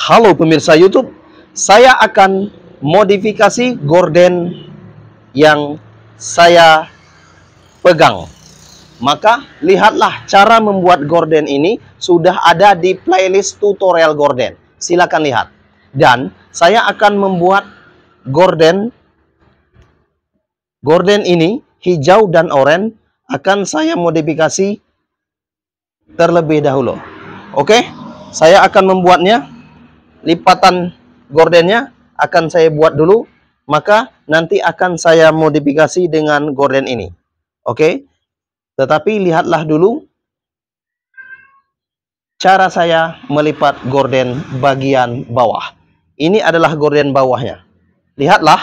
Halo pemirsa YouTube, saya akan modifikasi gorden yang saya pegang. Maka lihatlah cara membuat gorden ini sudah ada di playlist tutorial gorden. Silakan lihat. Dan saya akan membuat gorden ini hijau dan oranye akan saya modifikasi terlebih dahulu. Oke, saya akan membuatnya. Lipatan gordennya akan saya buat dulu, maka nanti akan saya modifikasi dengan gorden ini. Oke, tetapi lihatlah dulu cara saya melipat gorden bagian bawah. Ini adalah gorden bawahnya. Lihatlah,